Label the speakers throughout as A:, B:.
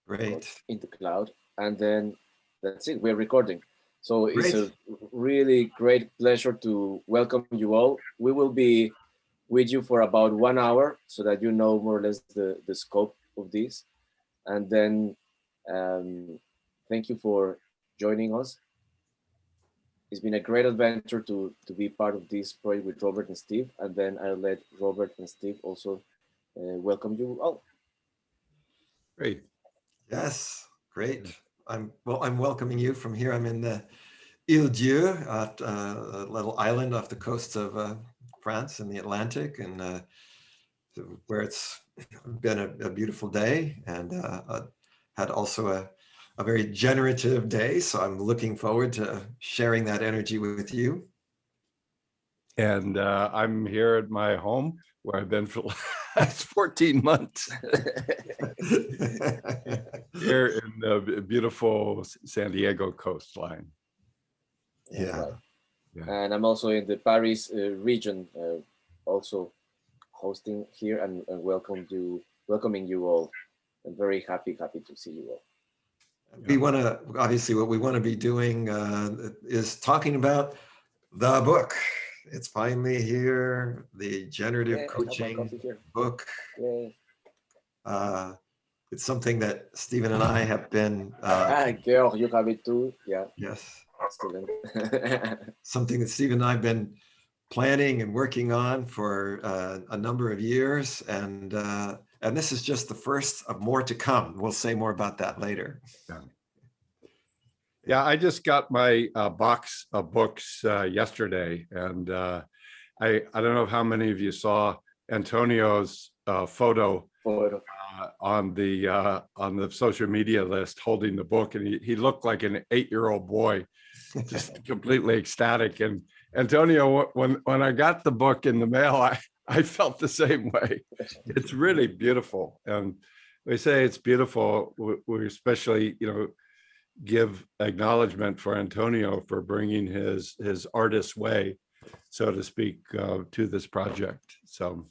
A: Great.
B: in the cloud, and then that's it. We're recording. So it's
A: Great.
B: a really great pleasure to welcome you all. We will be with you for about 1 hour so that you know more or less the scope of this. And then thank you for joining us. It's been a great adventure to be part of this project with Robert and Steve. And then I'll let Robert and Steve also welcome you all.
C: Great.
A: Yes, great. I'm welcoming you from here. I'm in the Ile Dieu, at a little island off the coast of France in the Atlantic, and where it's been a beautiful day, and had also a very generative day. So I'm looking forward to sharing that energy with you.
C: And I'm here at my home where I've been for the last 14 months. Here in the beautiful San Diego coastline.
A: Yeah.
B: Right. Yeah. And I'm also in the Paris region, also hosting here and welcoming you all. I'm very happy to see you all.
A: We want to, obviously what we want to be doing is talking about the book. It's finally here, the Generative Coaching book. It's something that Stephen and I have been...
B: Girl, you have it too, yeah.
A: Yes. Something that Stephen and I have been planning and working on for a number of years. And this is just the first of more to come. We'll say more about that later.
C: Yeah, I just got my box of books yesterday, and I don't know how many of you saw Antonio's photo on the social media list holding the book, and he looked like an 8-year-old boy, just completely ecstatic. And Antonio, when I got the book in the mail, I felt the same way. It's really beautiful, and we say it's beautiful. We especially, give acknowledgement for Antonio for bringing his artist way, so to speak, to this project. So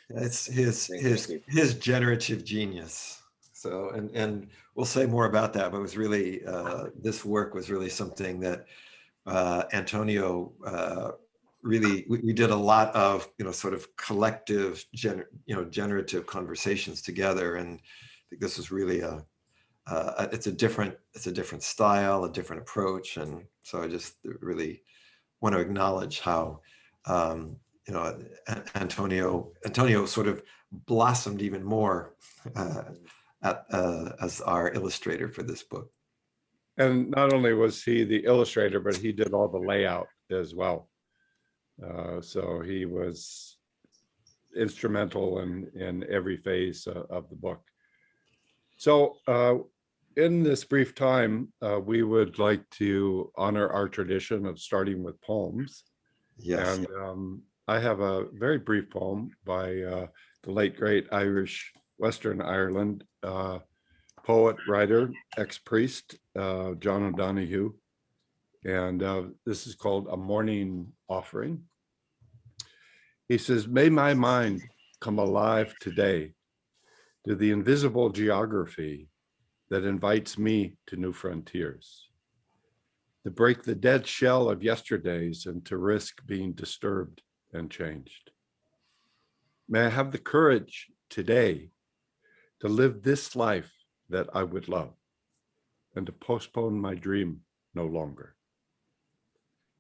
A: it's his generative genius. So and we'll say more about that, but it was really this work was really something that Antonio really we did a lot of sort of collective generative conversations together, and I think this is really it's a different style, a different approach, and so I just really want to acknowledge how Antonio sort of blossomed even more as our illustrator for this book.
C: And not only was he the illustrator, but he did all the layout as well. So he was instrumental in every phase of the book. So in this brief time, we would like to honor our tradition of starting with poems.
A: Yes.
C: And I have a very brief poem by the late, great Irish, Western Ireland poet, writer, ex-priest, John O'Donoghue. And this is called A Morning Offering. He says, "May my mind come alive today to the invisible geography that invites me to new frontiers, to break the dead shell of yesterdays and to risk being disturbed and changed. May I have the courage today to live this life that I would love and to postpone my dream no longer,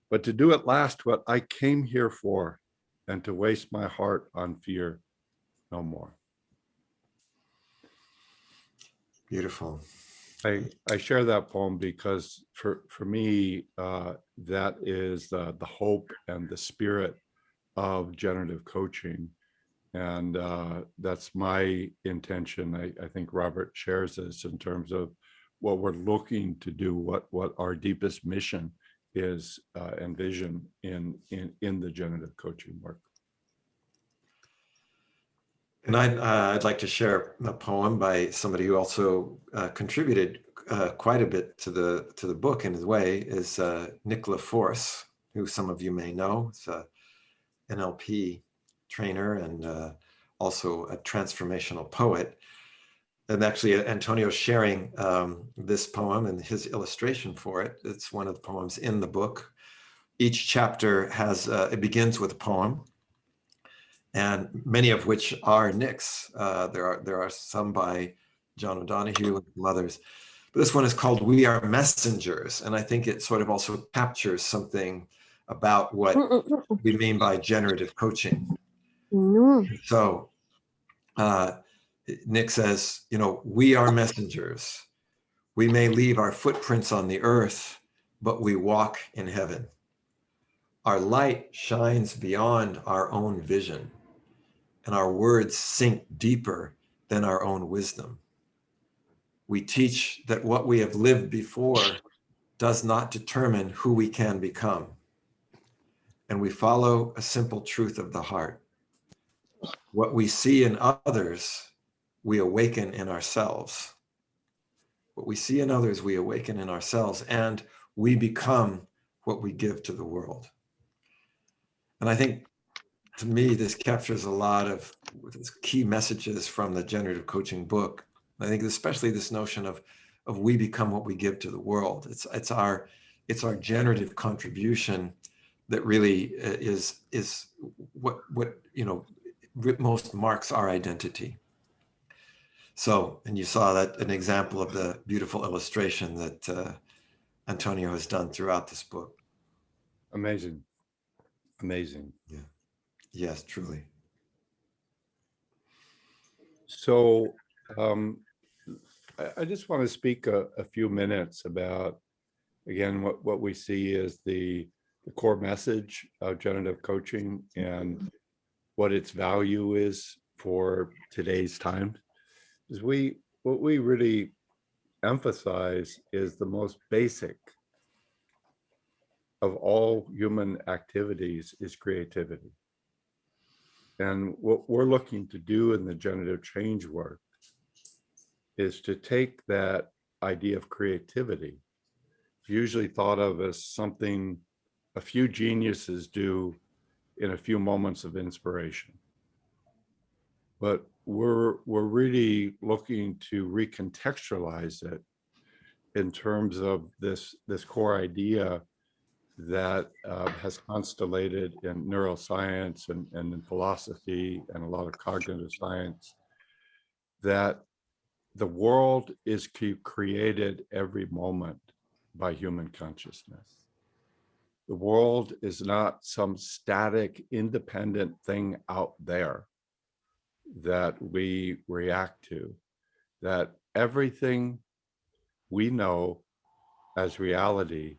C: but to do at last what I came here for and to waste my heart on fear no more."
A: Beautiful.
C: I share that poem because for me, that is the hope and the spirit of generative coaching. And that's my intention. I think Robert shares this in terms of what we're looking to do, what our deepest mission is and vision in the generative coaching work.
A: And I'd like to share a poem by somebody who also contributed quite a bit to the book in his way, is Nicola Force, who some of you may know. It's a NLP trainer and also a transformational poet. and actually Antonio's sharing this poem and his illustration for it. It's one of the poems in the book. Each chapter has, it begins with a poem, and many of which are Nick's. There are some by John O'Donohue and some others. But this one is called We Are Messengers. And I think it sort of also captures something about what we mean by generative coaching. So Nick says, you know, we are messengers. We may leave our footprints on the earth, but we walk in heaven. Our light shines beyond our own vision, and our words sink deeper than our own wisdom. We teach that what we have lived before does not determine who we can become. And we follow a simple truth of the heart. What we see in others, we awaken in ourselves. What we see in others, we awaken in ourselves, and we become what we give to the world. And I think, to me, this captures a lot of key messages from the generative coaching book. I think especially this notion of we become what we give to the world. It's our generative contribution that really is what you know most marks our identity. So, and you saw that an example of the beautiful illustration that Antonio has done throughout this book.
C: Amazing. Amazing.
A: Yeah. Yes, truly.
C: So I just want to speak a few minutes about, again, what we see as the core message of generative coaching and what its value is for today's time. Is what we really emphasize is the most basic of all human activities is creativity. And what we're looking to do in the generative change work is to take that idea of creativity, usually thought of as something a few geniuses do in a few moments of inspiration. But we're really looking to recontextualize it in terms of this core idea that has constellated in neuroscience and in philosophy and a lot of cognitive science, that the world is created every moment by human consciousness. The world is not some static, independent thing out there that we react to, that everything we know as reality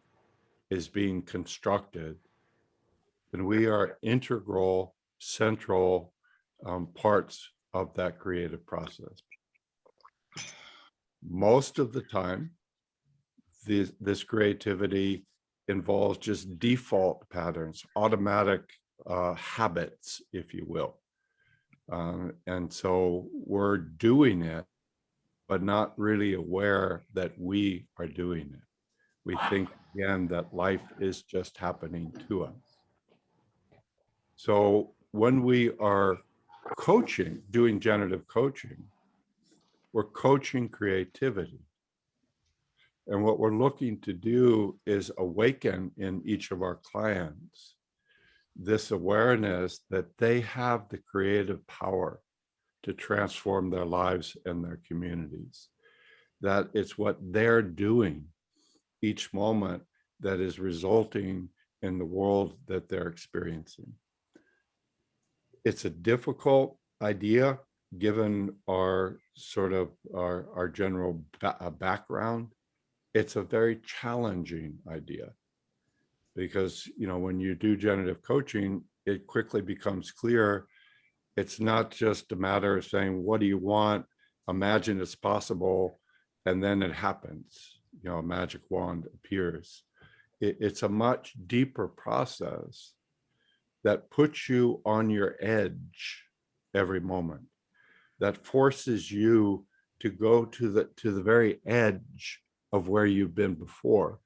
C: is being constructed, and we are integral, central parts of that creative process. Most of the time, this creativity involves just default patterns, automatic habits, if you will. And so we're doing it, but not really aware that we are doing it. We think, again, that life is just happening to us. So when we are coaching, doing generative coaching, we're coaching creativity. And what we're looking to do is awaken in each of our clients this awareness that they have the creative power to transform their lives and their communities, that it's what they're doing each moment that is resulting in the world that they're experiencing. It's a difficult idea given our sort of our general background. It's a very challenging idea because, you know, when you do generative coaching, it quickly becomes clear it's not just a matter of saying, what do you want? Imagine it's possible, and then it happens. You know, a magic wand appears. It's a much deeper process that puts you on your edge every moment, that forces you to go to the very edge of where you've been before,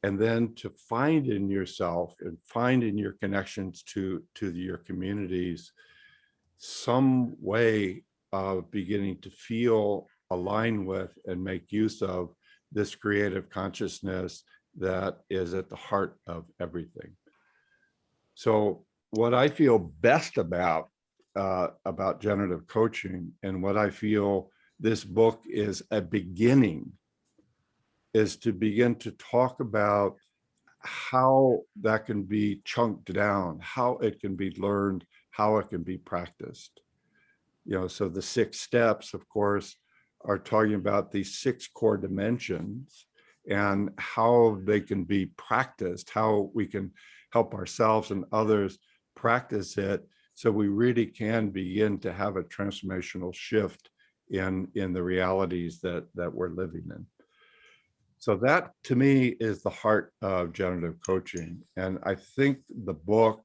C: and then to find in yourself and find in your connections to your communities some way of beginning to feel align with and make use of this creative consciousness that is at the heart of everything. So what I feel best about generative coaching, and what I feel this book is a beginning, is to begin to talk about how that can be chunked down, how it can be learned, how it can be practiced. So the 6 steps, of course, are talking about these 6 core dimensions and how they can be practiced, how we can help ourselves and others practice it, so we really can begin to have a transformational shift in the realities that we're living in. So that, to me, is the heart of generative coaching. And I think the book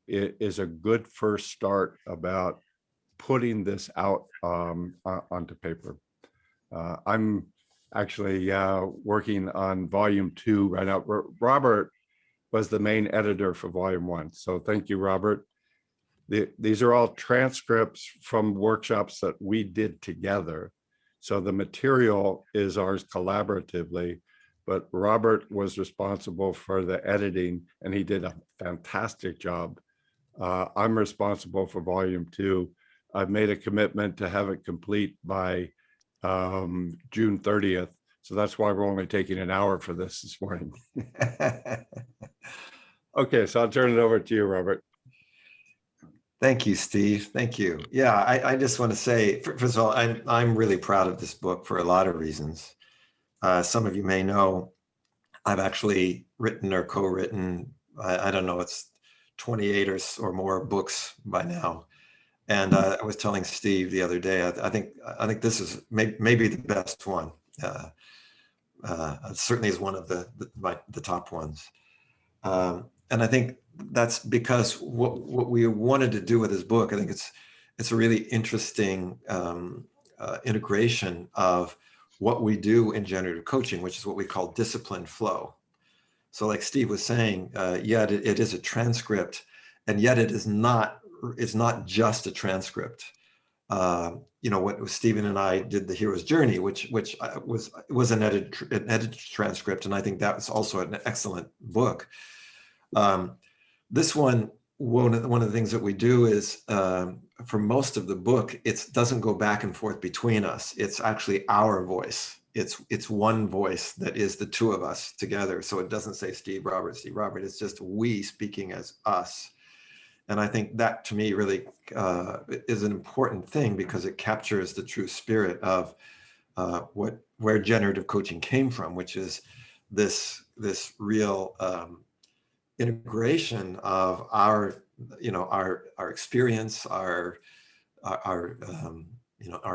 C: it is a good first start about putting this out onto paper. I'm actually working on volume 2 right now. Robert was the main editor for volume 1. So thank you, Robert. These are all transcripts from workshops that we did together. So the material is ours collaboratively, but Robert was responsible for the editing, and he did a fantastic job. I'm responsible for volume 2. I've made a commitment to have it complete by June 30th. So that's why we're only taking an hour for this morning. Okay, so I'll turn it over to you, Robert.
A: Thank you, Steve. Thank you. Yeah, I just want to say, first of all, I'm really proud of this book for a lot of reasons. Some of you may know I've actually written or co-written, I don't know, it's 28 or more books by now. And I was telling Steve the other day, I think this is maybe the best one. It certainly is one of the top ones. And I think that's because what we wanted to do with this book, I think it's a really interesting integration of what we do in generative coaching, which is what we call disciplined flow. So like Steve was saying, yet it is a transcript, and yet it's not just a transcript. What Stephen and I did, the hero's journey, which was an edited transcript, and I think that was also an excellent book. This one of the things that we do is, for most of the book, it doesn't go back and forth between us. It's actually our voice. It's one voice that is the two of us together. So it doesn't say Steve, Robert, Steve, Robert. It's just we speaking as us. And I think that, to me, really is an important thing, because it captures the true spirit of where generative coaching came from, which is this real integration of our experience, our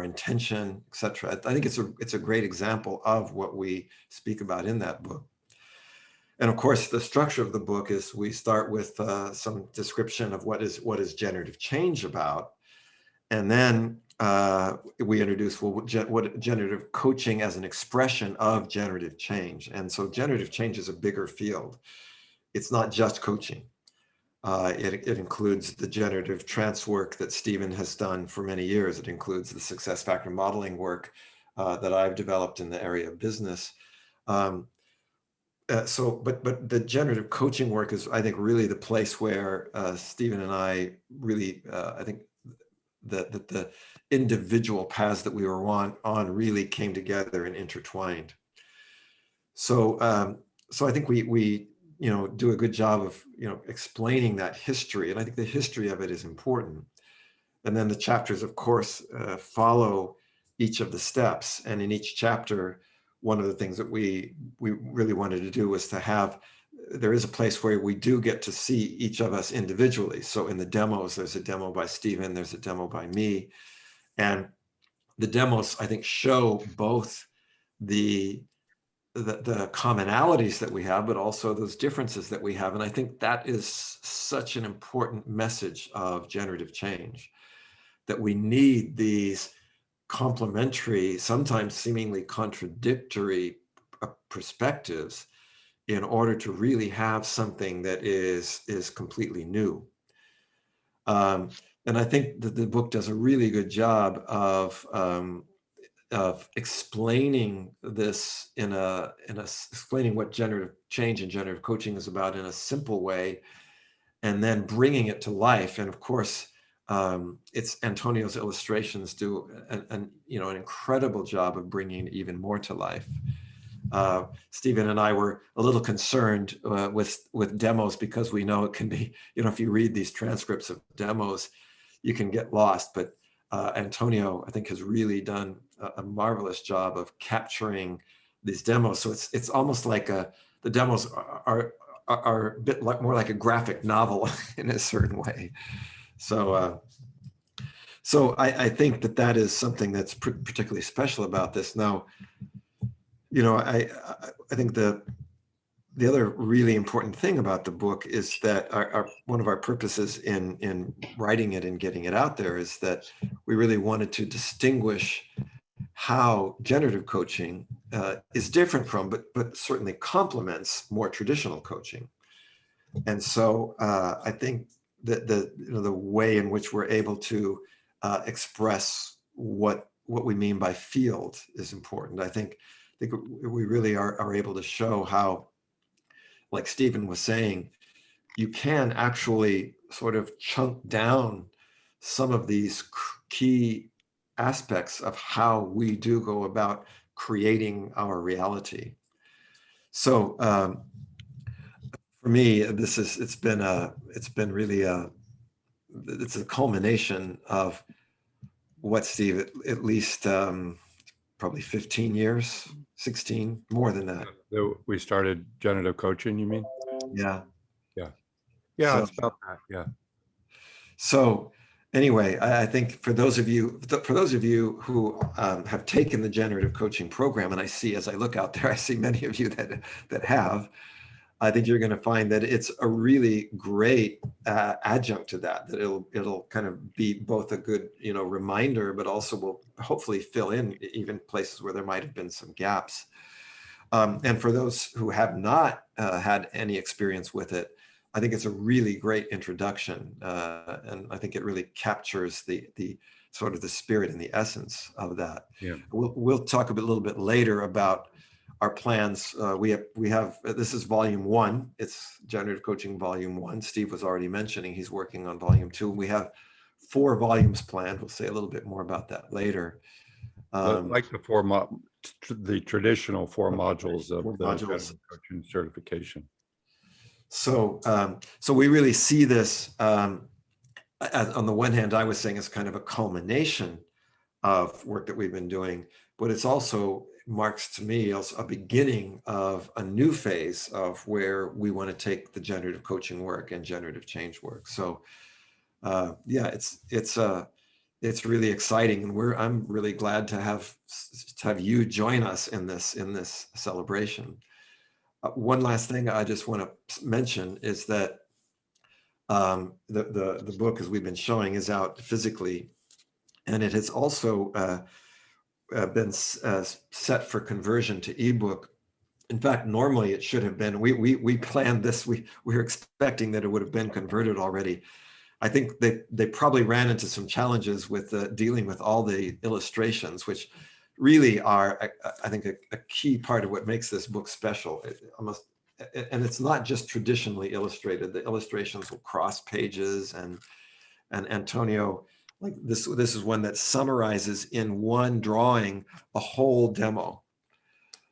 A: intention, etc. I think it's a great example of what we speak about in that book. And of course, the structure of the book is we start with some description of what is generative change about, and then we introduce what generative coaching as an expression of generative change. And so generative change is a bigger field. It's not just coaching. It includes the generative trance work that Stephen has done for many years. It includes the success factor modeling work that I've developed in the area of business. But the generative coaching work is, I think, really the place where Stephen and I really, I think that the individual paths that we were on really came together and intertwined. So I think we do a good job of explaining that history, and I think the history of it is important. And then the chapters, of course, follow each of the steps, and in each chapter, one of the things that we really wanted to do was to have, there is a place where we do get to see each of us individually. So in the demos, there's a demo by Stephen, there's a demo by me, and the demos, I think, show both the commonalities that we have, but also those differences that we have. And I think that is such an important message of generative change, that we need these complementary, sometimes seemingly contradictory perspectives in order to really have something that is completely new. And I think that the book does a really good job of of explaining this explaining what generative change and generative coaching is about in a simple way, and then bringing it to life. And of course, it's Antonio's illustrations do an incredible job of bringing it even more to life. Stephen and I were a little concerned with demos, because we know it can be, if you read these transcripts of demos, you can get lost. But Antonio, I think, has really done a marvelous job of capturing these demos. So it's almost like the demos are a bit more like a graphic novel in a certain way. So I think that is something that's particularly special about this. Now, I think the other really important thing about the book is that one of our purposes in writing it and getting it out there is that we really wanted to distinguish how generative coaching is different from, but certainly complements more traditional coaching. And so I think that the way in which we're able to express what we mean by field is important. I think we really are able to show how, like Stephen was saying, you can actually sort of chunk down some of these key aspects of how we do go about creating our reality. So for me, it's been really a culmination of what, Steve, at least probably 15 years, 16, more than that.
C: We started generative coaching, you mean?
A: Yeah.
C: Yeah,
A: So,
C: it's about that. Yeah.
A: So anyway, I think for those of you who have taken the generative coaching program, and I see, as I look out there, I see many of you that have, I think you're going to find that it's a really great adjunct to that it'll kind of be both a good, reminder, but also will hopefully fill in even places where there might have been some gaps. And for those who have not had any experience with it, I think it's a really great introduction. And I think it really captures the sort of the spirit and the essence of that.
C: Yeah.
A: We'll talk a little bit later about our plans. We have this is volume 1. It's Generative Coaching volume 1. Steve was already mentioning he's working on volume 2. We have 4 volumes planned. We'll say a little bit more about that later.
C: Like the traditional 4 modules of the Generative Coaching certification.
A: So we really see this on the one hand, I was saying, as kind of a culmination of work that we've been doing, but it's also marks to me also a beginning of a new phase of where we want to take the generative coaching work and generative change work. So yeah, it's really exciting, and I'm really glad to have you join us in this celebration. One last thing I just want to mention is that the book, as we've been showing, is out physically, and it has also been set for conversion to ebook. In fact, normally it should have been. We planned this. We were expecting that it would have been converted already. I think they probably ran into some challenges with dealing with all the illustrations, which really are, I think, a key part of what makes this book special. And it's not just traditionally illustrated. The illustrations will cross pages, and Antonio, like this is one that summarizes in one drawing a whole demo.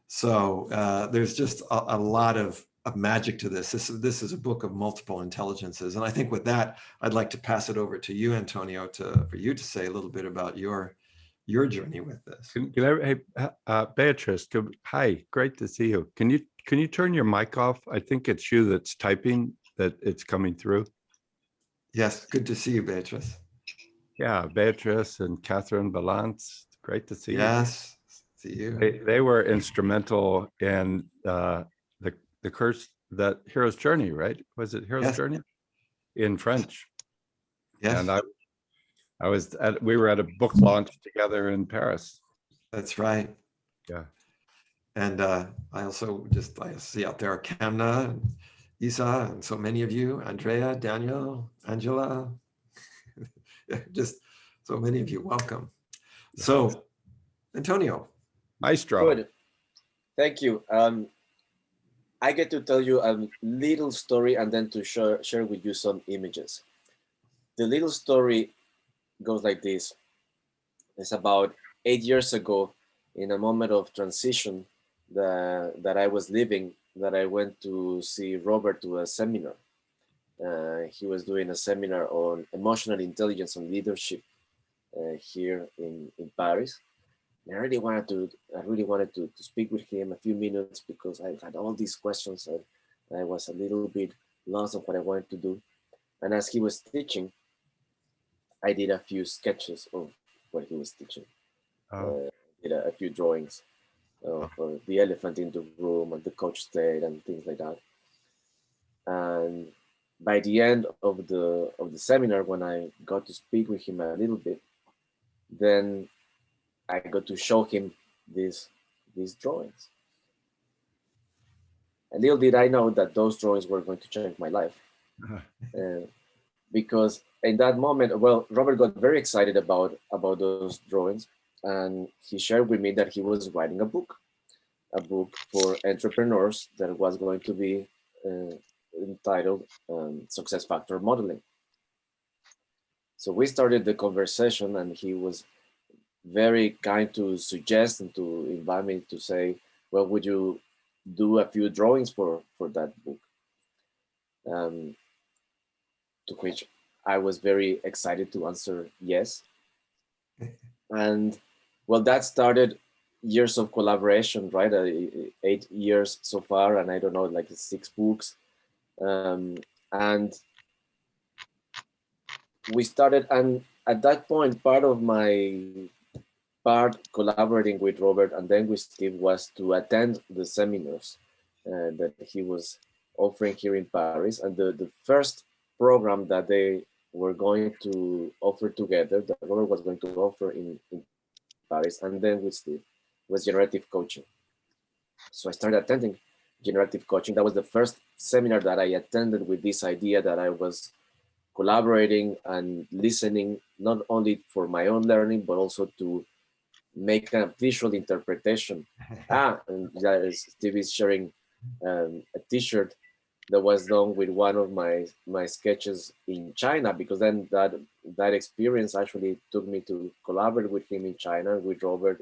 A: So there's just a lot of magic to this. This is a book of multiple intelligences. And I think with that, I'd like to pass it over to you, Antonio, for you to say a little bit about your journey with this.
C: Hey, Beatrice, hi, great to see you. Can you turn your mic off? I think it's you that's typing, that it's coming through.
A: Yes, good to see you, Beatrice.
C: Yeah, Beatrice and Catherine Balance, great to see you.
A: Yes, see you.
C: They were instrumental in the curse, that Hero's Journey, right? Was it Hero's Journey? In French.
A: Yes.
C: And we were at a book launch together in Paris.
A: That's right.
C: Yeah.
A: And I see out there Kamna, and Isa, and so many of you, Andrea, Daniel, Angela, just so many of you. Welcome. So Antonio.
C: Maestro.
B: Good. Thank you. I get to tell you a little story and then to share with you some images. The little story goes like this. It's about 8 years ago, in a moment of transition that I was living, that I went to see Robert to a seminar. He was doing a seminar on emotional intelligence and leadership here in Paris. And I really wanted to speak with him a few minutes because I had all these questions and I was a little bit lost on what I wanted to do. And as he was teaching, I did a few sketches of what he was teaching. Did a few drawings for the elephant in the room and the coach state and things like that. And by the end of the seminar, when I got to speak with him a little bit, then I got to show him these drawings. And little did I know that those drawings were going to change my life. Because in that moment, well, Robert got very excited about those drawings, and he shared with me that he was writing a book for entrepreneurs that was going to be entitled Success Factor Modeling. So we started the conversation, and he was very kind to suggest and to invite me to say, well, would you do a few drawings for that book? To which I was very excited to answer yes. And well, that started years of collaboration, right? 8 years so far, and I don't know, like 6 books. And we started, and at that point, part collaborating with Robert and then with Steve was to attend the seminars that he was offering here in Paris. And the first program that they were going to offer together, that Robert was going to offer in Paris, and then with Steve, was Generative Coaching. So I started attending Generative Coaching. That was the first seminar that I attended with this idea that I was collaborating and listening, not only for my own learning, but also to make a visual interpretation. And Steve is sharing a t-shirt that was done with one of my sketches in China, because then that experience actually took me to collaborate with him in China, with Robert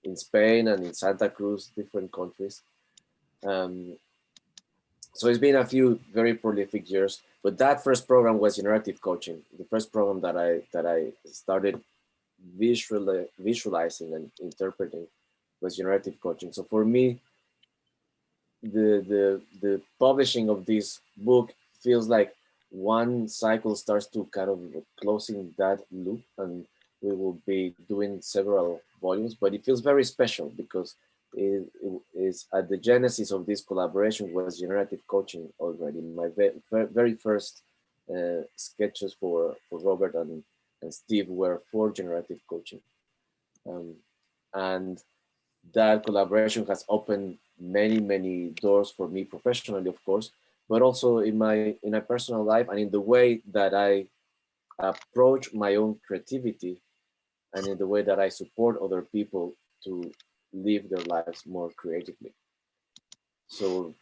B: in Spain and in Santa Cruz, different countries. So it's been a few very prolific years, but that first program was Generative Coaching, the first program that I started visualizing and interpreting was Generative Coaching. So for me, the publishing of this book feels like one cycle starts to kind of closing that loop, and we will be doing several volumes, but it feels very special because it is at the genesis of this collaboration was Generative Coaching already. My very first sketches for Robert and Steve were for Generative Coaching. And that collaboration has opened many doors for me professionally, of course, but also in my personal life and in the way that I approach my own creativity and in the way that I support other people to live their lives more creatively. So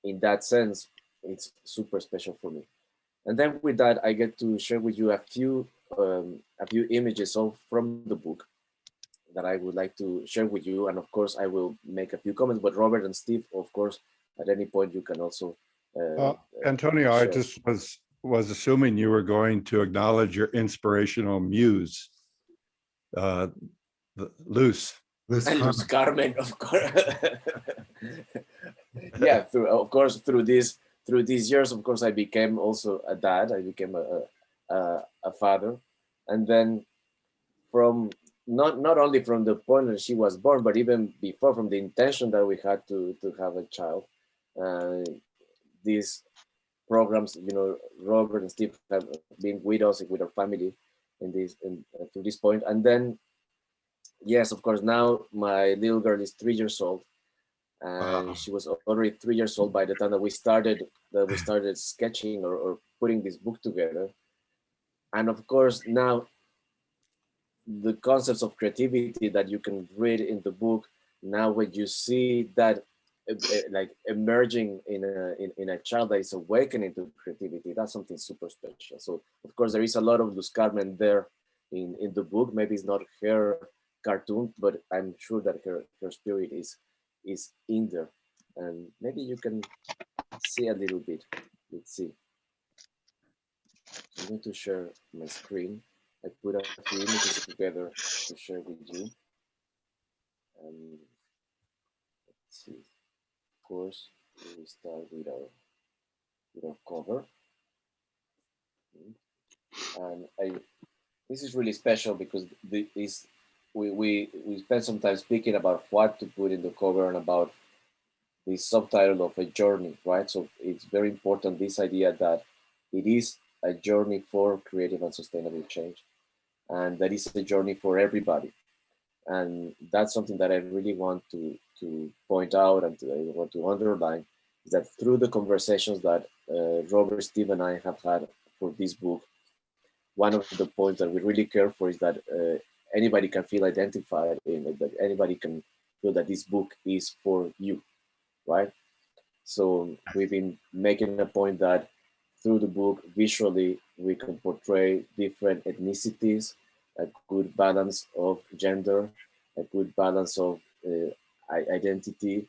B: in that sense, it's super special for me. And then with that, I get to share with you a few images from the book that I would like to share with you. And of course, I will make a few comments, but Robert and Steve, of course, at any point you can also
C: Antonio,
B: share.
C: I just was assuming you were going to acknowledge your inspirational muse, Luz
B: Carmen, of course. Yeah, through these years, of course, I became also a dad. I became a father, and then from not only from the point that she was born, but even before, from the intention that we had to have a child. These programs, Robert and Steve have been with us, with our family to this point. And then, yes, of course, now my little girl is 3 years old. And she was already 3 years old by the time that we started sketching or putting this book together. And of course, now the concepts of creativity that you can read in the book, now when you see that like emerging in a child that is awakening to creativity, that's something super special. So of course there is a lot of Luz Carmen there in the book. Maybe it's not her cartoon, but I'm sure that her spirit is in there, and maybe you can see a little bit. Let's see. I'm going to share my screen. I put a few images together to share with you. Let's see. Of course, we start with our cover, and this is really special because we spent some time speaking about what to put in the cover and about the subtitle of a journey, right? So it's very important, this idea that it is a journey for creative and sustainable change, and that is a journey for everybody. And that's something that I really want to point out and I want to underline, is that through the conversations that Robert, Steve, and I have had for this book, one of the points that we really care for is that anybody can feel identified in it, that anybody can feel that this book is for you, right? So we've been making a point that through the book, visually, we can portray different ethnicities, a good balance of gender, a good balance of identity.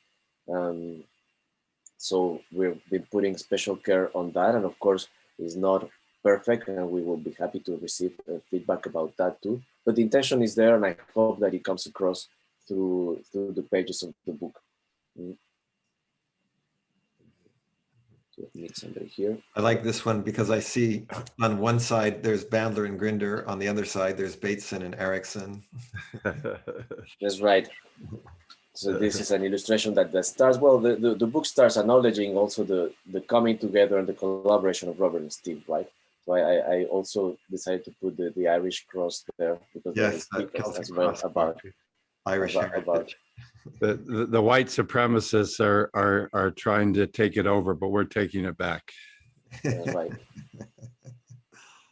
B: Um, so we've been putting special care on that. And of course, it's not perfect, and we will be happy to receive feedback about that too. But the intention is there, and I hope that it comes across through the pages of the book. So meet somebody here.
A: I like this one because I see on one side there's Bandler and Grinder, on the other side there's Bateson and Erickson.
B: That's right. So this is an illustration that starts, well, the book starts acknowledging also the coming together and the collaboration of Robert and Steve, right? So I also decided to put the Irish cross there because
A: Yes,
B: they speak
A: that
B: as well about
A: Irish heritage.
C: The white supremacists are trying to take it over, but we're taking it back.
B: Right.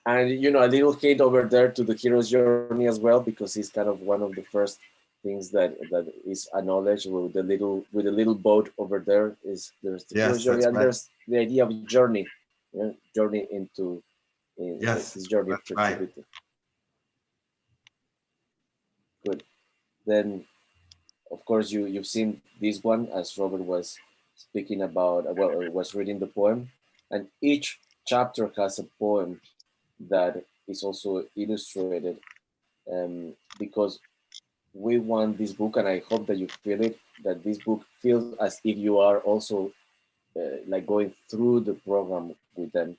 B: And you know, a little hint over there to the hero's journey as well, because it's kind of one of the first things that is acknowledged with the little boat over there. Is there's the hero's journey, and there's the idea of journey, journey into this journey of creativity. Right. Good. Then, of course, you've seen this one as Robert was speaking about. Well, was reading the poem, and each chapter has a poem that is also illustrated, because we want this book, and I hope that you feel it, that this book feels as if you are also like going through the program with them.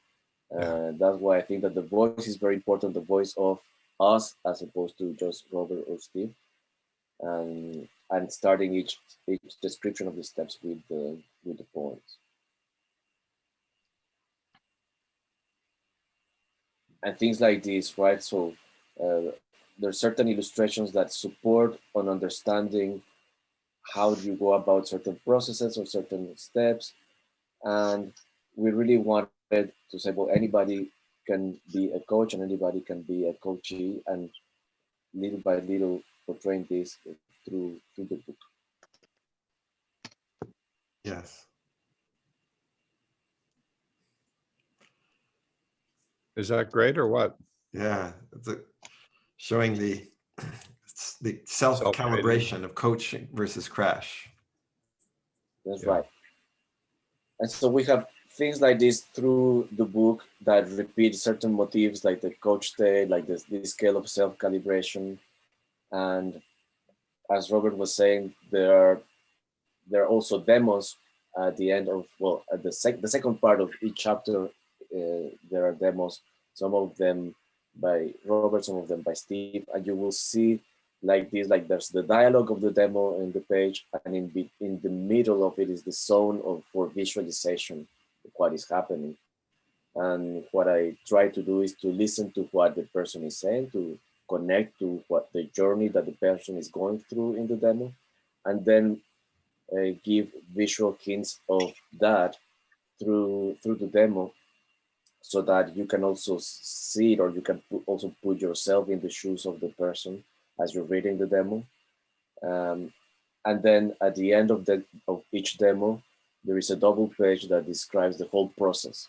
B: That's why I think that the voice is very important, the voice of us as opposed to just Robert or Steve, and starting each description of the steps with the poems. And things like this, right? So there are certain illustrations that support on understanding how do you go about certain processes or certain steps. And we really wanted to say, well, anybody can be a coach and anybody can be a coachee, and little by little portraying this through the book.
A: Yes.
C: Is that great or what?
A: Yeah, showing the self-calibration of coaching versus crash.
B: That's right. And so we have things like this through the book that repeat certain motifs, like the coach state, like this scale of self-calibration. And as Robert was saying, there are also demos at the end of, well, at the second part of each chapter, there are demos, some of them by Robert, some of them by Steve, and you will see like this, like there's the dialogue of the demo in the page, and in the middle of it is the zone for visualization of what is happening. And what I try to do is to listen to what the person is saying, to connect to what the journey that the person is going through in the demo, and then give visual hints of that through the demo, so that you can also see it, or you can also put yourself in the shoes of the person as you're reading the demo. And then at the end of each demo, there is a double page that describes the whole process.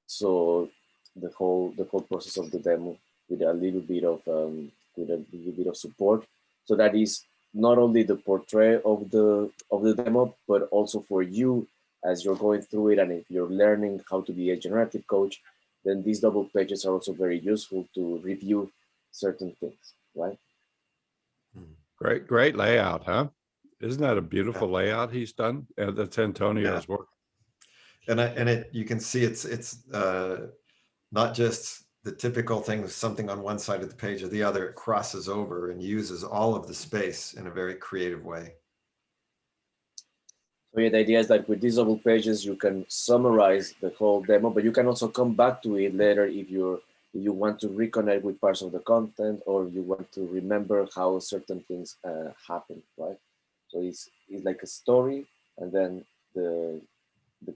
B: So the whole process of the demo with a little bit of support. So that is not only the portrait of the demo, but also for you as you're going through it, and if you're learning how to be a generative coach, then these double pages are also very useful to review certain things, right?
C: Great layout, huh? Isn't that a beautiful layout he's done? That's Antonio's work.
A: And you can see it's not just the typical thing with something on one side of the page or the other. It crosses over and uses all of the space in a very creative way.
B: So yeah, the idea is that with these double pages, you can summarize the whole demo, but you can also come back to it later if you want to reconnect with parts of the content, or you want to remember how certain things happen, right? So it's like a story, and then the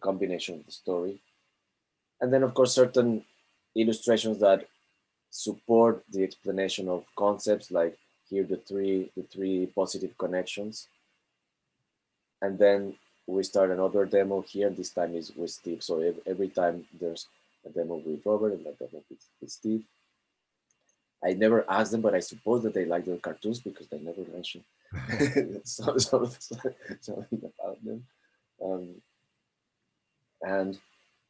B: combination of the story, and then of course certain illustrations that support the explanation of concepts, like here the three positive connections, and then we start another demo here. This time is with Steve. So every time there's a demo with Robert and a demo with Steve. I never asked them, but I suppose that they like the cartoons because they never mention something about them. And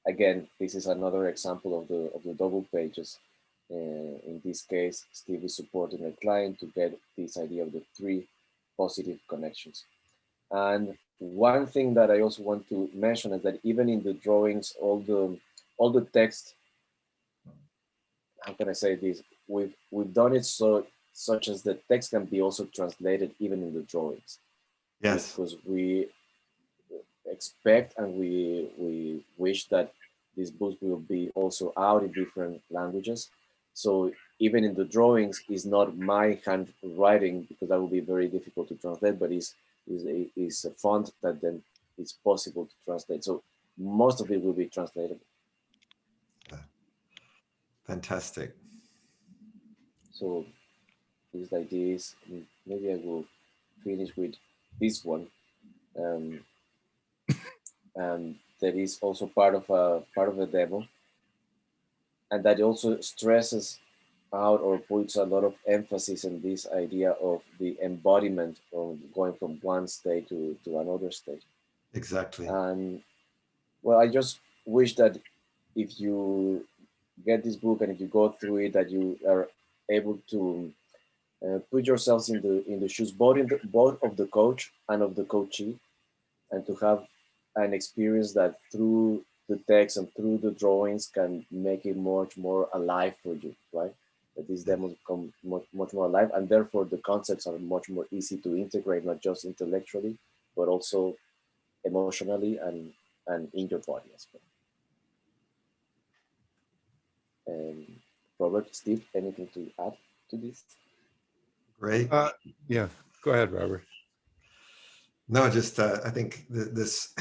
B: again, this is another example of the double pages. In this case, Steve is supporting a client to get this idea of the three positive connections. And one thing that I also want to mention is that even in the drawings, all the text, how can I say this? We've done it such as the text can be also translated even in the drawings.
A: Yes.
B: Because we expect and we wish that these books will be also out in different languages. So even in the drawings is not my handwriting, because that would be very difficult to translate, but is a font that then it's possible to translate. So most of it will be translatable.
A: Fantastic.
B: So these ideas, maybe I will finish with this one. And that is also part of a demo, and that also stresses out or puts a lot of emphasis on this idea of the embodiment of going from one state to another state.
A: Exactly.
B: And well, I just wish that if you get this book and if you go through it, that you are able to put yourselves in the shoes both of the coach and of the coachee, and to have an experience that through the text and through the drawings can make it much more alive for you, right? That these demos become much more alive, and therefore the concepts are much more easy to integrate, not just intellectually, but also emotionally and in your body as well. Robert, Steve, anything to add to this?
A: Great.
C: Yeah, go ahead, Robert.
A: No, just I think this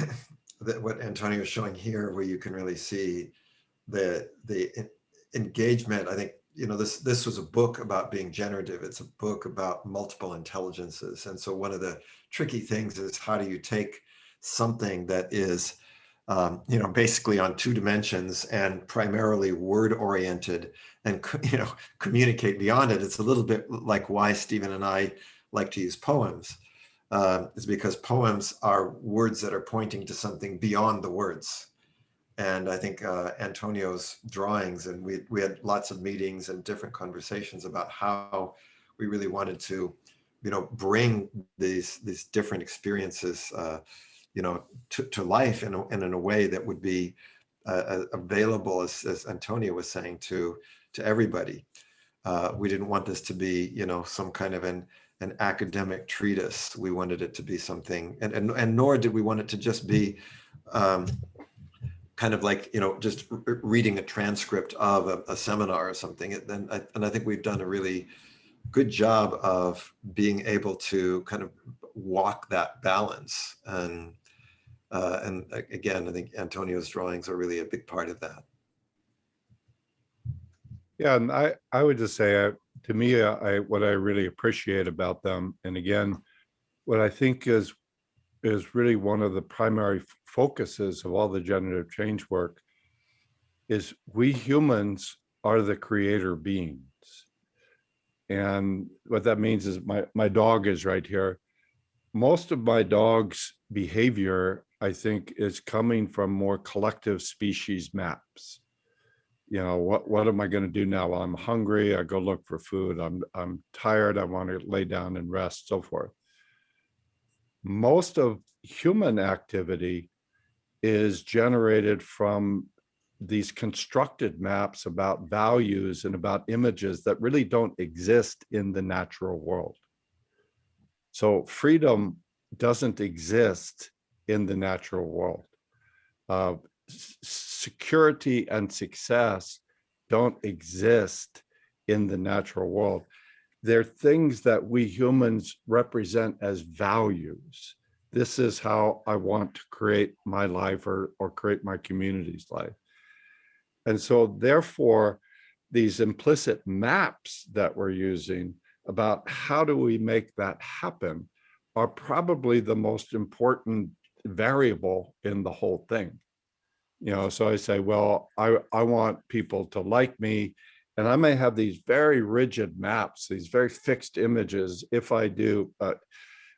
A: what Antonio is showing here, where you can really see the engagement. I think, you know, this was a book about being generative. It's a book about multiple intelligences, and so one of the tricky things is, how do you take something that is you know, basically on two dimensions and primarily word oriented, and you know, communicate beyond it. It's a little bit like why Stephen and I like to use poems. Is because poems are words that are pointing to something beyond the words. And I think Antonio's drawings, and we had lots of meetings and different conversations about how we really wanted to, you know, bring these different experiences, you know, to life and in a way that would be available, as Antonio was saying, to everybody. We didn't want this to be, you know, some kind of an academic treatise. We wanted it to be something, and nor did we want it to just be kind of like, you know, just reading a transcript of a seminar or something. And I think we've done a really good job of being able to kind of walk that balance. And again, I think Antonio's drawings are really a big part of that.
C: Yeah, and I would just say, to me, what I really appreciate about them, and again, what I think is really one of the primary focuses of all the generative change work is we humans are the creator beings. And what that means is my dog is right here. Most of my dog's behavior, I think, is coming from more collective species maps. You know, what am I going to do now? Well, I'm hungry. I go look for food. I'm tired. I want to lay down and rest, so forth. Most of human activity is generated from these constructed maps about values and about images that really don't exist in the natural world. So freedom doesn't exist in the natural world. Security and success don't exist in the natural world. They're things that we humans represent as values. This is how I want to create my life or create my community's life. And so therefore, these implicit maps that we're using about how do we make that happen are probably the most important variable in the whole thing. You know, so I say, well, I want people to like me, and I may have these very rigid maps, these very fixed images. If I do,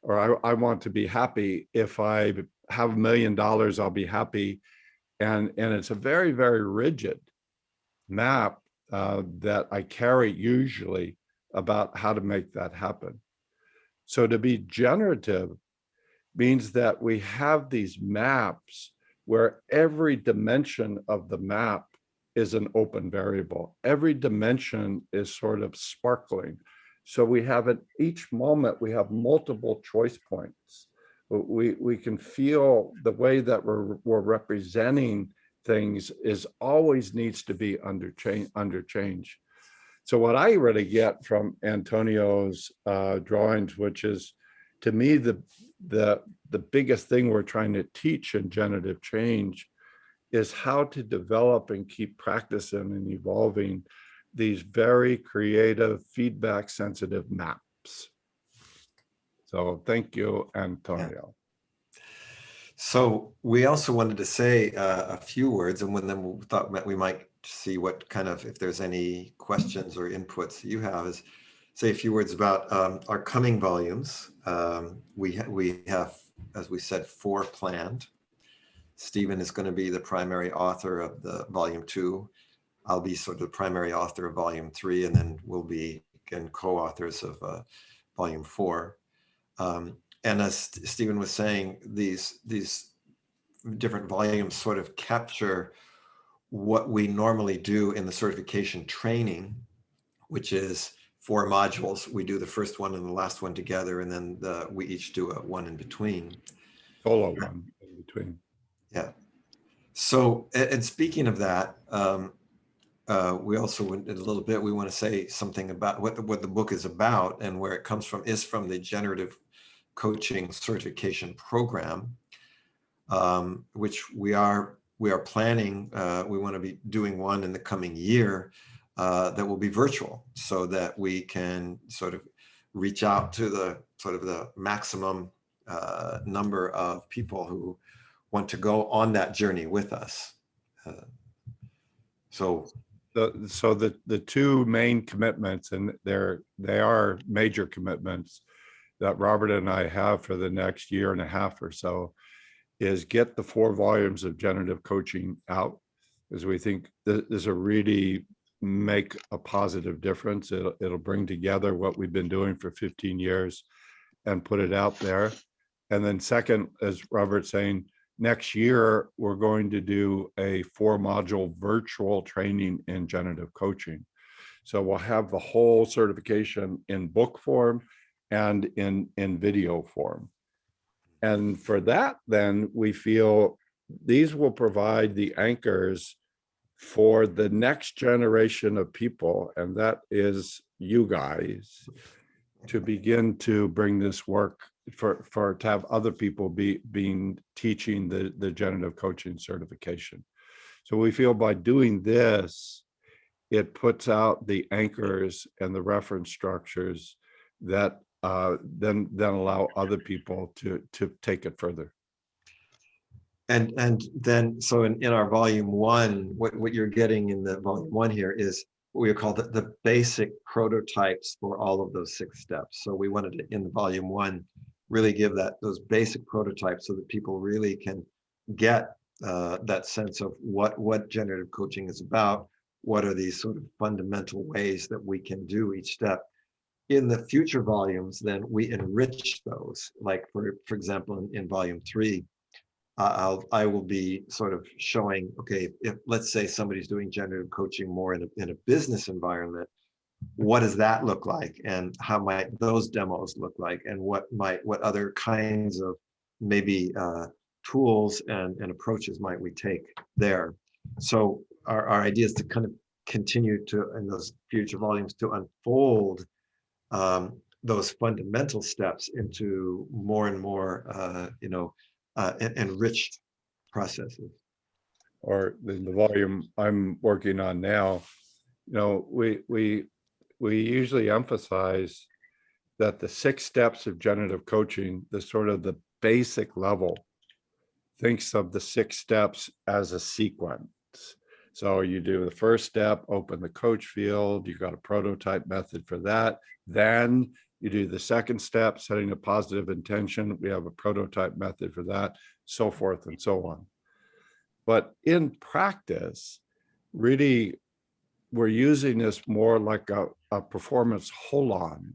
C: or I want to be happy. If I have $1 million, I'll be happy. And it's a very, very rigid map that I carry usually about how to make that happen. So to be generative means that we have these maps where every dimension of the map is an open variable. Every dimension is sort of sparkling. So we have at each moment, we have multiple choice points. We can feel the way that we're representing things is always needs to be under change. So what I really get from Antonio's drawings, which is to me the biggest thing we're trying to teach in generative change, is how to develop and keep practicing and evolving these very creative, feedback sensitive maps. So thank you, Antonio.
A: Yeah. So we also wanted to say a few words, and then we thought we might see what kind of, if there's any questions or inputs you have, is say a few words about our coming volumes. We have, as we said, 4 planned. Stephen is going to be the primary author of the volume 2. I'll be sort of the primary author of volume 3, and then we'll be again co-authors of volume 4. And as Stephen was saying, these different volumes sort of capture what we normally do in the certification training, which is 4 modules. We do the first one and the last one together, and then we each do a one in between.
C: Solo one in between.
A: Yeah. So, and speaking of that, we also in a little bit, we want to say something about what the book is about, and where it comes from is from the Generative Coaching Certification Program, which we are planning. We want to be doing one in the coming year that will be virtual, so that we can sort of reach out to the sort of the maximum number of people who want to go on that journey with us. So
C: the 2 main commitments, and they are major commitments that Robert and I have for the next year and a half or so, is get the 4 volumes of generative coaching out, because we think this will really make a positive difference. It'll bring together what we've been doing for 15 years and put it out there. And then second, as Robert's saying, next year, we're going to do a 4-module virtual training in generative coaching. So we'll have the whole certification in book form and in video form. And for that, then we feel these will provide the anchors for the next generation of people, and that is you guys, to begin to bring this work to have other people being teaching the generative coaching certification. So we feel by doing this, it puts out the anchors and the reference structures that then allow other people to take it further.
A: And then, so in our volume one, what you're getting in the volume one here is what we call the basic prototypes for all of those 6 steps. So we wanted to, in the volume one, really give those basic prototypes so that people really can get that sense of what generative coaching is about. What are these sort of fundamental ways that we can do each step? In the future volumes, then we enrich those. Like for example, in volume 3, I will be sort of showing, okay, if let's say somebody's doing generative coaching more in a business environment, what does that look like, and how might those demos look like, and what other kinds of maybe tools and approaches might we take there? So our idea is to kind of continue to, in those future volumes, to unfold those fundamental steps into more and more enriched processes.
C: Or in the volume I'm working on now, we usually emphasize that the 6 steps of generative coaching, the sort of the basic level, thinks of the 6 steps as a sequence. So you do the first step, open the coach field, you got a prototype method for that. Then you do the second step, setting a positive intention. We have a prototype method for that, so forth and so on. But in practice, really, we're using this more like a performance hold-on,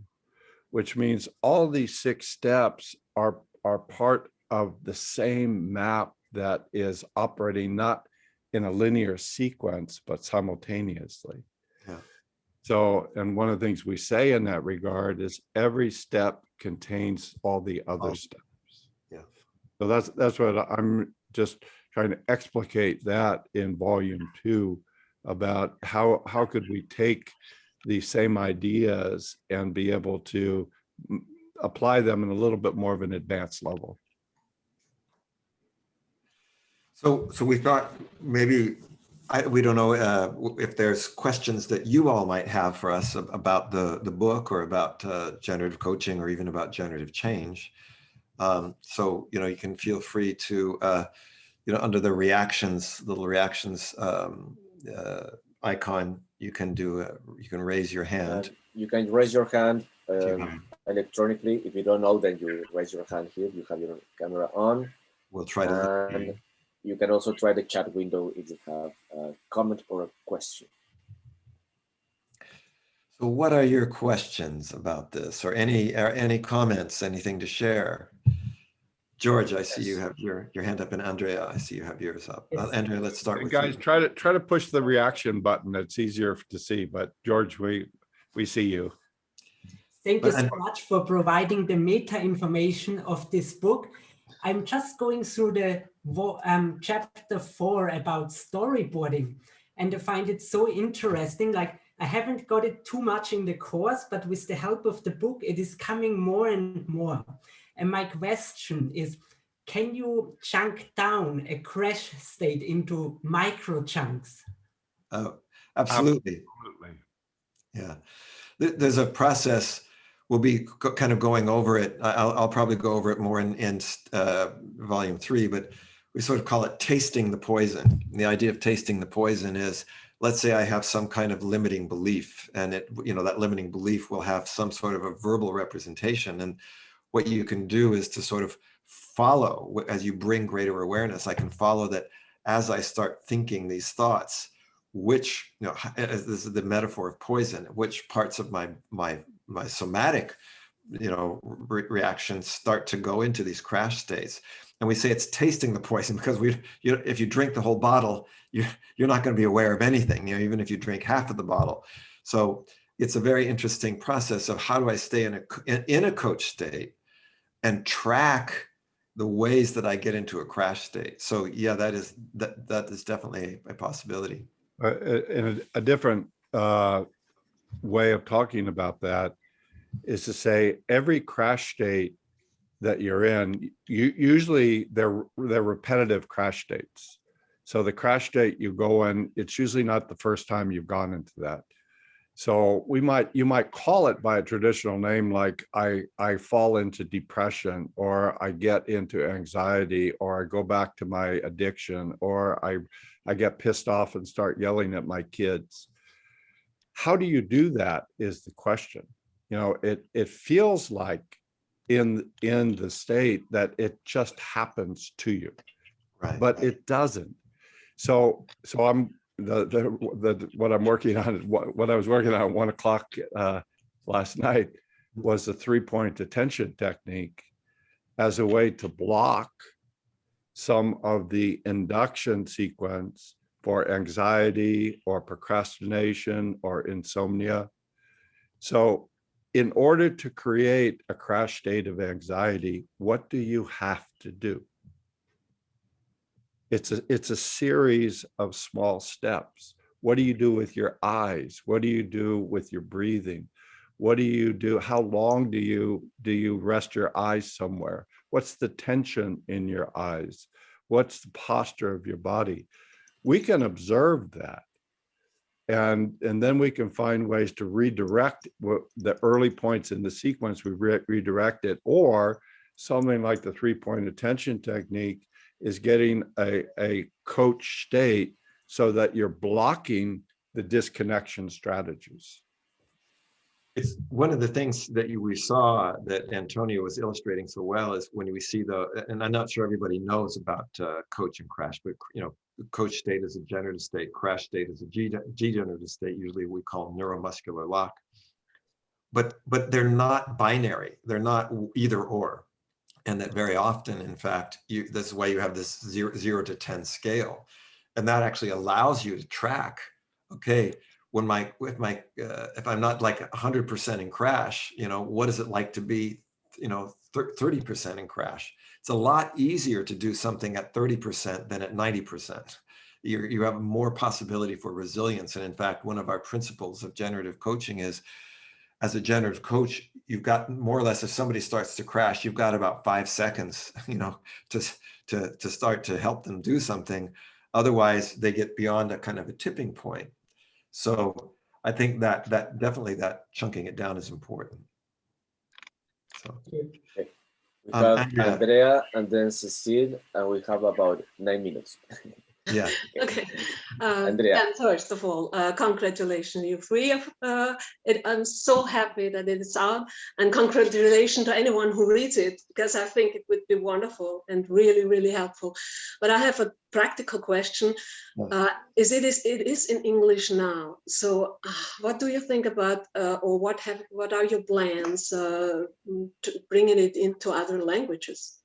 C: which means all these 6 steps are part of the same map that is operating not in a linear sequence, but simultaneously.
A: Yeah.
C: So, and one of the things we say in that regard is every step contains all the other steps.
A: Yeah.
C: So that's what I'm just trying to explicate that in volume 2 about how could we take these same ideas and be able to apply them in a little bit more of an advanced level.
A: So we thought maybe, we don't know if there's questions that you all might have for us about the book, or about generative coaching, or even about generative change. So, you can feel free to, under the reactions, little reactions icon, you can raise your hand.
B: You can raise your hand electronically. If you don't know, then you raise your hand here. You have your camera on.
A: We'll try to.
B: And you can also try the chat window if you have a comment or a question.
A: So what are your questions about this, or any comments, anything to share? George, I see you have your hand up, and Andrea, I see you have yours up.
D: Yes.
A: Andrea, let's start with
C: guys,
A: you.
C: try to push the reaction button. It's easier to see, but George, we see you.
D: Thank you so much for providing the meta information of this book. I'm just going through the chapter 4 about storyboarding, and I find it so interesting. Like, I haven't got it too much in the course, but with the help of the book, it is coming more and more. And my question is, can you chunk down a crash state into micro chunks?
A: Oh, absolutely.
C: Absolutely.
A: Yeah. There's a process. We'll be kind of going over it. I'll probably go over it more in volume 3, but we sort of call it tasting the poison. And the idea of tasting the poison is, let's say I have some kind of limiting belief, and that limiting belief will have some sort of a verbal representation. And what you can do is to sort of follow, as you bring greater awareness, I can follow that as I start thinking these thoughts, which, this is the metaphor of poison, which parts of my somatic, reactions start to go into these crash states. And we say it's tasting the poison because if you drink the whole bottle, you're not going to be aware of anything, even if you drink half of the bottle. So it's a very interesting process of how do I stay in a coach state and track the ways that I get into a crash state. So yeah, that is definitely a possibility.
C: In a different way of talking about that is to say every crash state that you're in, usually they're repetitive crash states. So the crash state you go in, it's usually not the first time you've gone into that. So you might call it by a traditional name, like I fall into depression, or I get into anxiety, or I go back to my addiction, or I get pissed off and start yelling at my kids. How do you do that is the question. You know, it feels like in the state that it just happens to you,
A: Right.
C: but it doesn't. So I'm what I'm working on, what I was working on at 1 o'clock last night was the 3-point detention technique as a way to block some of the induction sequence for anxiety or procrastination or insomnia. So in order to create a crash state of anxiety, what do you have to do? It's a series of small steps. What do you do with your eyes? What do you do with your breathing? What do you do? How long do you rest your eyes somewhere? What's the tension in your eyes? What's the posture of your body? We can observe that. And then we can find ways to redirect the early points in the sequence. We redirect it, or something like the 3-point attention technique is getting a coach state so that you're blocking the disconnection strategies.
A: It's one of the things that we saw that Antonio was illustrating so well is when we see and I'm not sure everybody knows about coach and crash, but you know, coach state is a generative state, crash state is a degenerative state. Usually we call neuromuscular lock, but they're not binary. They're not either or. And that very often, in fact, this is why you have this 0 to 10 scale. And that actually allows you to track, okay, if I'm not like 100% in crash, you know, what is it like to be, you know, 30% in crash? It's a lot easier to do something at 30% than at 90%. You have more possibility for resilience. And in fact, one of our principles of generative coaching is, as a generative coach, you've got more or less, if somebody starts to crash, you've got about 5 seconds, you know, to start to help them do something. Otherwise, they get beyond a kind of a tipping point. So I think that definitely that chunking it down is important. So
B: okay. We have Andrea and then Cecile, and we have about 9 minutes.
A: Yeah.
E: Okay.
B: Andrea.
E: And first of all, congratulations, you three. I'm so happy that it is out, and congratulations to anyone who reads it, because I think it would be wonderful and really, really helpful. But I have a practical question. It is in English now. So what do you think about, or what are your plans to bringing it into other languages?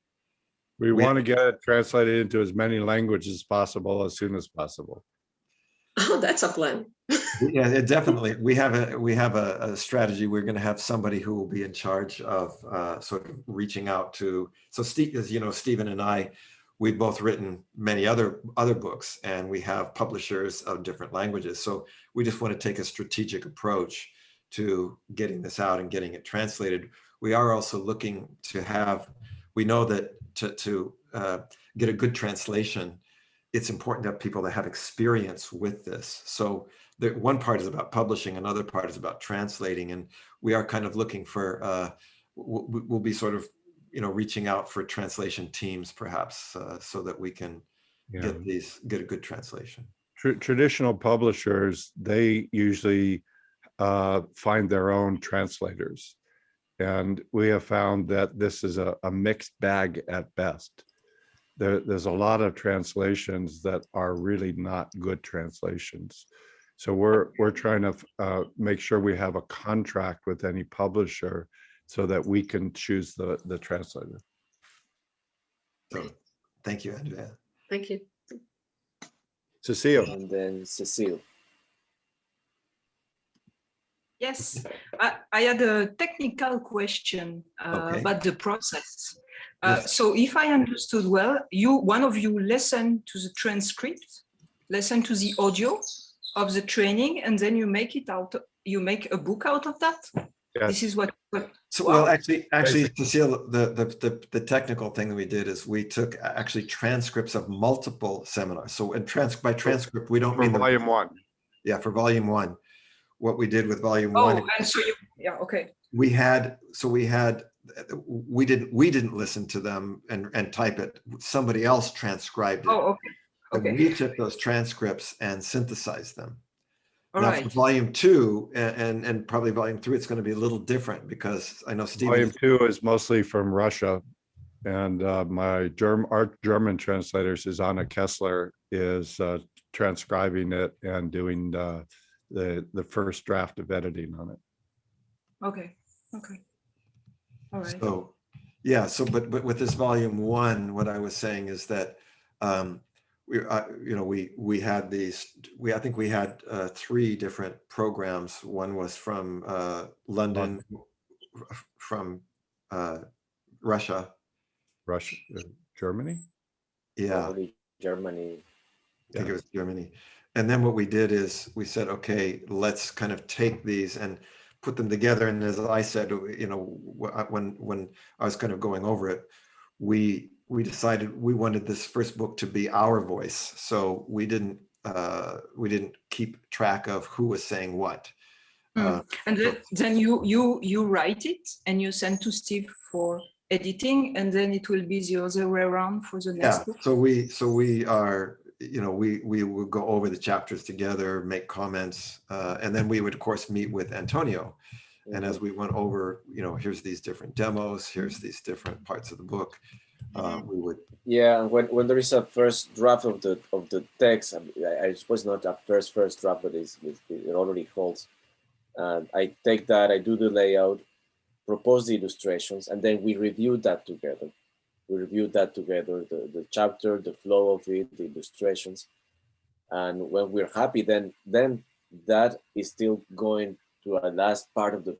C: We want to get it translated into as many languages as possible as soon as possible.
E: Oh, that's a plan.
A: Yeah, definitely. We have a strategy. We're going to have somebody who will be in charge of sort of reaching out to. So Steve, as you know, Stephen and I, we've both written many other books, and we have publishers of different languages. So we just want to take a strategic approach to getting this out and getting it translated. We are also looking to have. We know that to get a good translation, it's important to have people that have experience with this. So one part is about publishing, another part is about translating, and we are kind of looking for. We'll be sort of, you know, reaching out for translation teams, perhaps, so that we can get a good translation.
C: Traditional publishers, they usually find their own translators. And we have found that this is a mixed bag at best. There's a lot of translations that are really not good translations. So we're trying to make sure we have a contract with any publisher so that we can choose the translator.
A: So thank you, Andrea.
E: Thank you.
C: Cecile.
B: And then Cecile.
F: Yes, I had a technical question about the process.
A: Yes.
F: So if I understood well, one of you listen to the transcript, listen to the audio of the training, and then you make it out. You make a book out of that.
C: Yes.
F: This is what
A: So,
F: wow.
A: well, actually, Cecile, the technical thing that we did is we took actually transcripts of multiple seminars. So, by transcript, we don't
C: For
A: mean
C: volume one.
A: Yeah, for volume one. What we did with volume
F: Oh,
A: one,
F: and so you, yeah, okay.
A: we didn't listen to them and type it. Somebody else transcribed it.
F: Oh, okay.
A: And
F: Okay.
A: we took those transcripts and synthesized them.
F: All
A: Now,
F: right.
A: for volume two and probably volume three, it's going to be a little different because I know Stephen.
C: Volume two is mostly from Russia, and my our German translator Susanna Kessler is transcribing it and doing the first draft of editing on it.
F: Okay. Okay. All right.
A: So, yeah. So, but with this volume one, what I was saying is that we had these. I think we had 3 different programs. One was from London, from Russia,
C: Germany.
A: Yeah,
B: Germany.
A: I think it was Germany. And then what we did is we said, okay, let's kind of take these and put them together. And as I said, when I was kind of going over it, we decided we wanted this first book to be our voice. So we didn't keep track of who was saying what.
F: And then you write it and you send to Steve for editing, and then it will be the other way around for the next book.
A: So we are, we would go over the chapters together, make comments, and then we would of course meet with Antonio. And as we went over, here's these different demos, here's these different parts of the book, we would.
B: Yeah, when there is a first draft of the text, I suppose not a first draft, but it already holds. And I take that, I do the layout, propose the illustrations, and then we review that together. The chapter, the flow of it, the illustrations. And when we're happy, then that is still going to a last part of the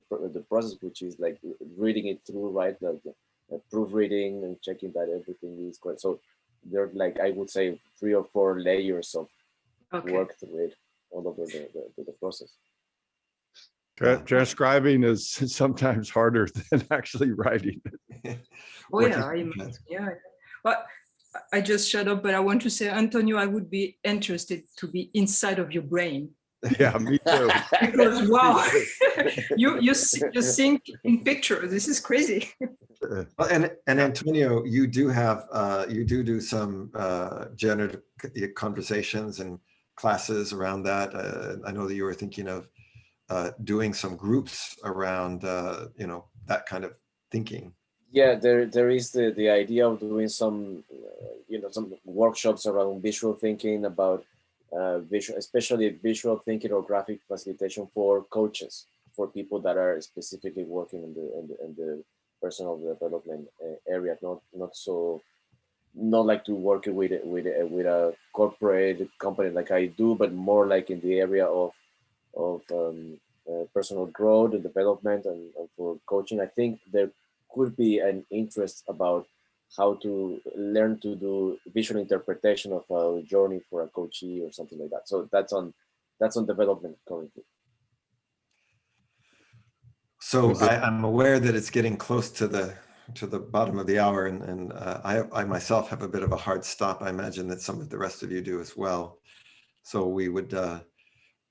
B: process, which is like reading it through, right? Like proofreading and checking that everything is correct. So there are, like, I would say 3 or 4 layers of work through it all over the process.
C: Transcribing is sometimes harder than actually writing it.
F: Oh yeah. But I just shut up, but I want to say, Antonio, I would be interested to be inside of your brain.
C: Yeah, me too.
F: Because wow, you think in pictures. This is crazy.
A: And Antonio, you do have you do some generative conversations and classes around that. I know that you were thinking of doing some groups around that kind of thinking.
B: Yeah, there is the idea of doing some some workshops around visual thinking, about especially visual thinking or graphic facilitation for coaches, for people that are specifically working in the personal development area, not like to work with a corporate company like I do, but more like in the area of personal growth and development and for coaching. I think there could be an interest about how to learn to do visual interpretation of a journey for a coachee or something like that. So that's on development currently.
A: So I'm aware that it's getting close to the bottom of the hour, and I myself have a bit of a hard stop. I imagine that some of the rest of you do as well. So we would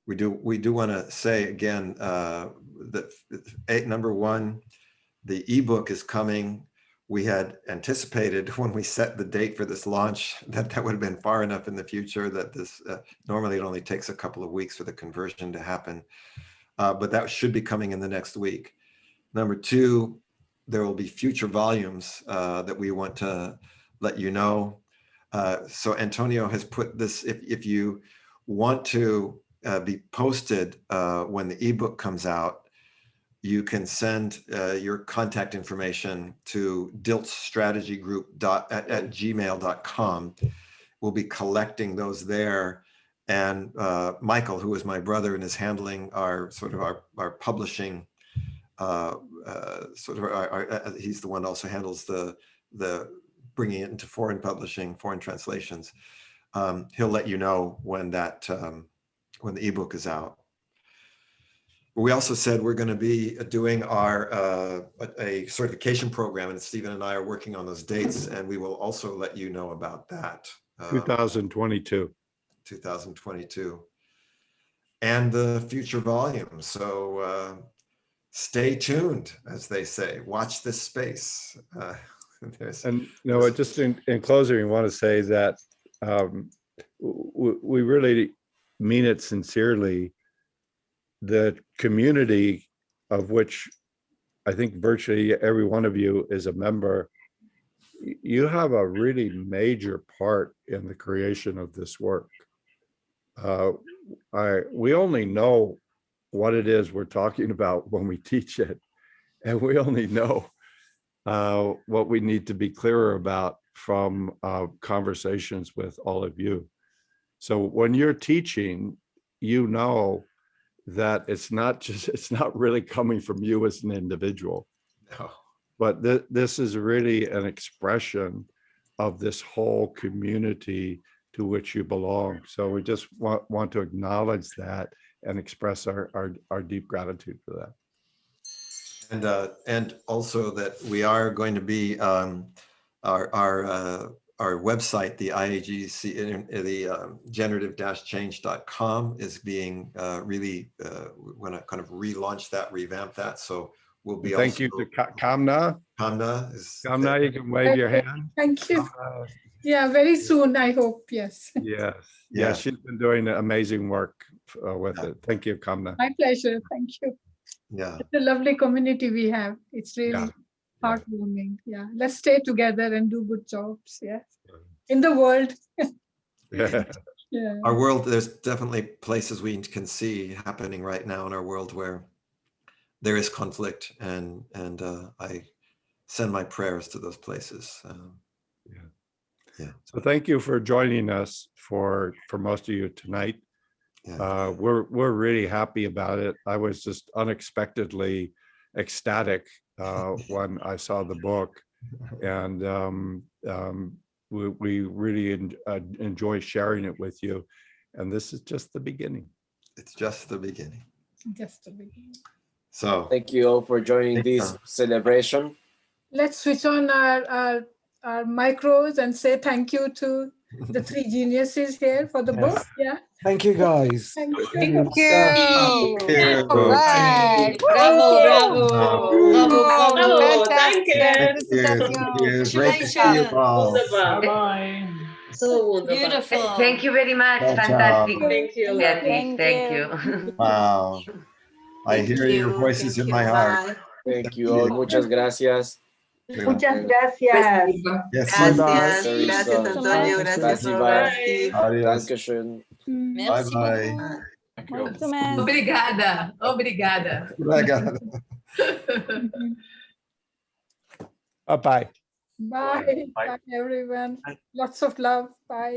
A: we do want to say again that number 1, the ebook is coming. We had anticipated when we set the date for this launch that would have been far enough in the future that this normally it only takes a couple of weeks for the conversion to happen, but that should be coming in the next week. Number 2, there will be future volumes that we want to let you know. So Antonio has put this, if you want to be posted when the ebook comes out, you can send your contact information to diltsstrategygroup@gmail.com. We'll be collecting those there. And Michael, who is my brother and is handling our publishing, he's the one also handles the bringing it into foreign publishing, foreign translations. He'll let you know when that when the ebook is out. we also said we're going to be doing our a certification program, and Stephen and I are working on those dates, and we will also let you know about that.
C: 2022.
A: 2022. And the future volumes. So stay tuned, as they say. Watch this space.
C: And just in closing, we want to say that we really mean it sincerely. The community, of which I think virtually every one of you is a member, you have a really major part in the creation of this work. We only know what it is we're talking about when we teach it, and we only know what we need to be clearer about from conversations with all of you. So when you're teaching, you know that it's not really coming from you as an individual.
A: No.
C: But this is really an expression of this whole community to which you belong. So we just want to acknowledge that and express our deep gratitude for that.
A: And also that we are going to be our website, the IAGC, the generative-change.com is being really, we want to kind of relaunch that, revamp that. So we'll be
C: Thank you to Kamna.
A: Kamna is
C: Kamna, you can wave your hand.
G: Thank you. Yeah, very soon, I hope. Yes.
C: Yes. Yeah, she's been doing amazing work with it. Thank you, Kamna.
G: My pleasure. Thank you.
A: Yeah.
G: It's a lovely community we have. It's really heartwarming. Yeah. Let's stay together and do good jobs. Yes. In the world. Yeah.
A: Our world, there's definitely places we can see happening right now in our world where there is conflict, and I send my prayers to those places. Yeah.
C: So thank you for joining us for most of you tonight.
A: Yeah.
C: We're really happy about it. I was just unexpectedly ecstatic when I saw the book, and we really enjoy sharing it with you. And this is just the beginning.
A: It's just the beginning.
G: Just the beginning.
A: So
B: thank you all for joining this celebration.
G: Let's switch on our micros and say thank you to the three geniuses here for the book. Yeah.
H: Thank you, guys.
G: Thank you.
I: Thank you.
A: you.
I: All right.
E: Bravo,
I: Bravo.
E: bravo.
I: Bravo.
E: Danke.
A: Great to see you all.
E: Wunderbar.
D: Bye-bye.
E: So wunderbar.
I: Beautiful.
J: Thank you very much.
A: Ciao, ciao.
J: Fantastic.
E: Thank you.
J: Beatrice. Thank you.
A: Wow. I hear your voices in my heart.
B: Thank you all. Muchas gracias.
J: Muchas gracias.
A: Yes.
E: Gracias.
B: Very
E: Gracias,
B: soon.
E: Antonio. Gracias,
B: Spasiba.
E: Robert.
A: Adios.
B: Dankeschön.
A: Bye bye.
I: Muito mesmo.
F: Obrigada. Obrigada.
A: Obrigado.
C: Bye-bye.
G: Bye. Bye, everyone. Lots of love. Bye.